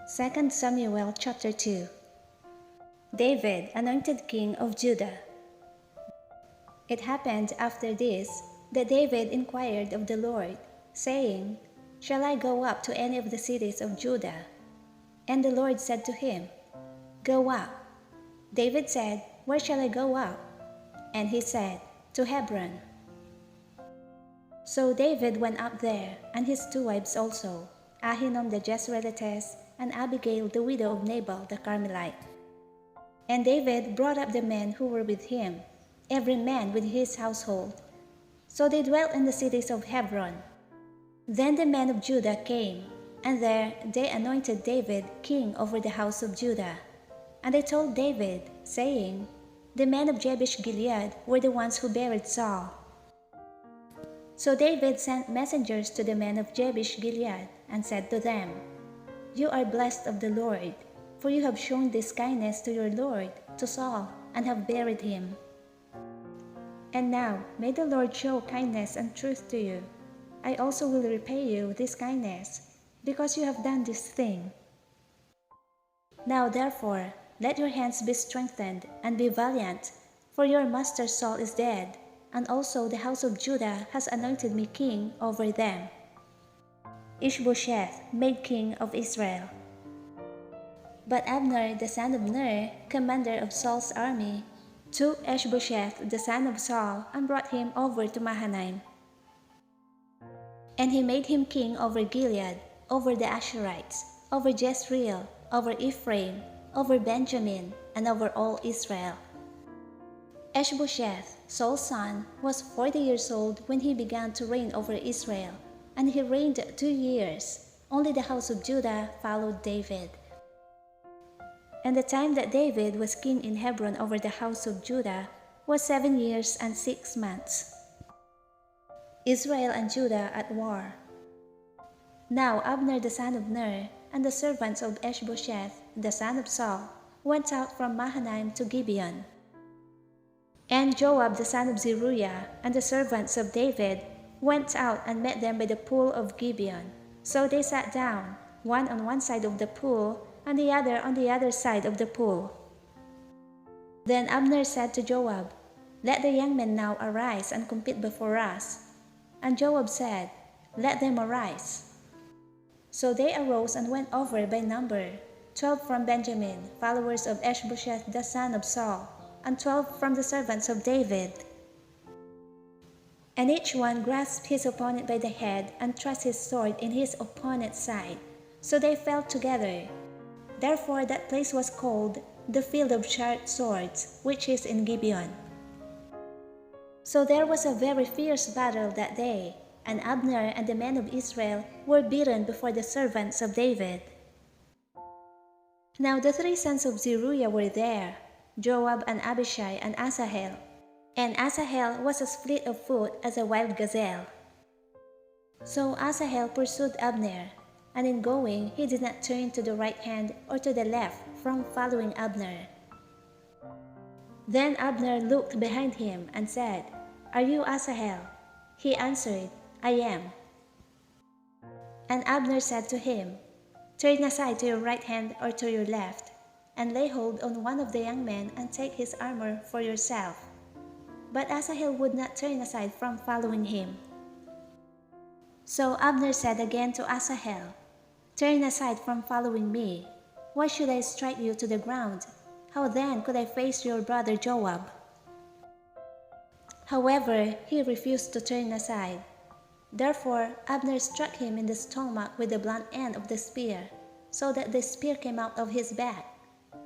2 Samuel chapter 2. David, anointed king of Judah. It happened after this that David inquired of the Lord, saying, "Shall I go up to any of the cities of Judah?" And the Lord said to him, "Go up." David said, "Where shall I go up?" And he said, "To Hebron." So David went up there, and his two wives also, Ahinoam the Jezreelitess, and Abigail the widow of Nabal the Carmelite. And David brought up the men who were with him, every man with his household. So they dwelt in the cities of Hebron. Then the men of Judah came, and there they anointed David king over the house of Judah. And they told David, saying, "The men of Jabesh-Gilead were the ones who buried Saul." So David sent messengers to the men of Jabesh-Gilead, and said to them, "You are blessed of the Lord, for you have shown this kindness to your Lord, to Saul, and have buried him. And now may the Lord show kindness and truth to you. I also will repay you this kindness, because you have done this thing. Now therefore, let your hands be strengthened, and be valiant, for your master Saul is dead, and also the house of Judah has anointed me king over them." Ishbosheth made king of Israel. But Abner the son of Ner, commander of Saul's army, took Ishbosheth the son of Saul and brought him over to Mahanaim. And he made him king over Gilead, over the Asherites, over Jezreel, over Ephraim, over Benjamin, and over all Israel. Ishbosheth, Saul's son, was 40 years old when he began to reign over Israel, and he reigned 2 years. Only the house of Judah followed David. And the time that David was king in Hebron over the house of Judah was 7 years and 6 months. Israel and Judah at war. Now Abner the son of Ner, and the servants of Ishbosheth the son of Saul, went out from Mahanaim to Gibeon. And Joab the son of Zeruiah, and the servants of David, went out and met them by the pool of Gibeon. So they sat down, one on one side of the pool, and the other on the other side of the pool. Then Abner said to Joab, "Let the young men now arise and compete before us." And Joab said, "Let them arise." So they arose and went over by number, 12 from Benjamin, followers of Ishbosheth the son of Saul, and 12 from the servants of David. And each one grasped his opponent by the head and thrust his sword in his opponent's side. So they fell together. Therefore that place was called the Field of Sharp Swords, which is in Gibeon. So there was a very fierce battle that day, and Abner and the men of Israel were beaten before the servants of David. Now the 3 sons of Zeruiah were there, Joab and Abishai and Asahel. And Asahel was as fleet of foot as a wild gazelle. So Asahel pursued Abner, and in going he did not turn to the right hand or to the left from following Abner. Then Abner looked behind him and said, "Are you Asahel?" He answered, "I am." And Abner said to him, "Turn aside to your right hand or to your left, and lay hold on one of the young men and take his armor for yourself." But Asahel would not turn aside from following him. So Abner said again to Asahel, "Turn aside from following me. Why should I strike you to the ground? How then could I face your brother Joab?" However, he refused to turn aside. Therefore Abner struck him in the stomach with the blunt end of the spear, so that the spear came out of his back,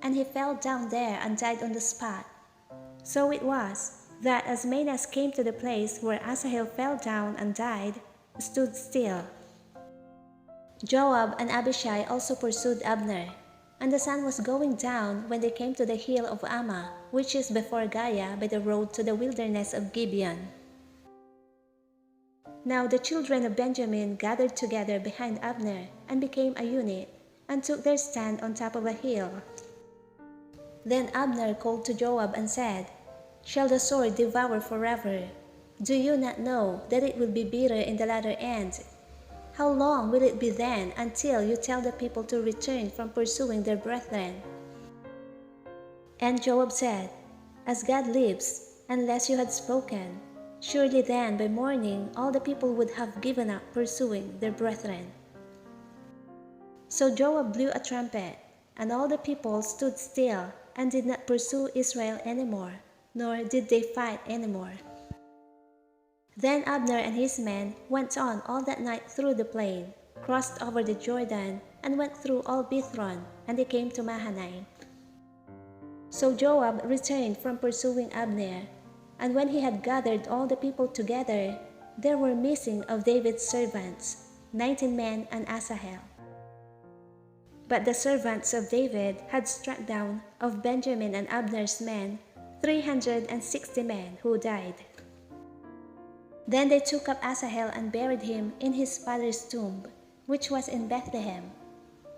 and he fell down there and died on the spot. So it was that as many as came to the place where Asahel fell down and died, stood still. Joab and Abishai also pursued Abner, and the sun was going down when they came to the hill of Ammah, which is before Giah by the road to the wilderness of Gibeon. Now the children of Benjamin gathered together behind Abner and became a unit, and took their stand on top of a hill. Then Abner called to Joab and said, "Shall the sword devour forever? Do you not know that it will be bitter in the latter end?" How long will it be then until you tell the people to return from pursuing their brethren?" And Joab said, "As God lives, unless you had spoken, surely then by morning all the people would have given up pursuing their brethren." So Joab blew a trumpet, and all the people stood still and did not pursue Israel anymore, nor did they fight anymore. Then Abner and his men went on all that night through the plain, crossed over the Jordan, and went through all Bithron, and they came to Mahanaim. So Joab returned from pursuing Abner, and when he had gathered all the people together, there were missing of David's servants 19 men and Asahel. But the servants of David had struck down of Benjamin and Abner's men 360 men who died. Then they took up Asahel and buried him in his father's tomb, which was in Bethlehem.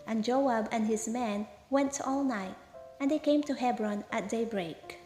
And Joab and his men went all night, and they came to Hebron at daybreak.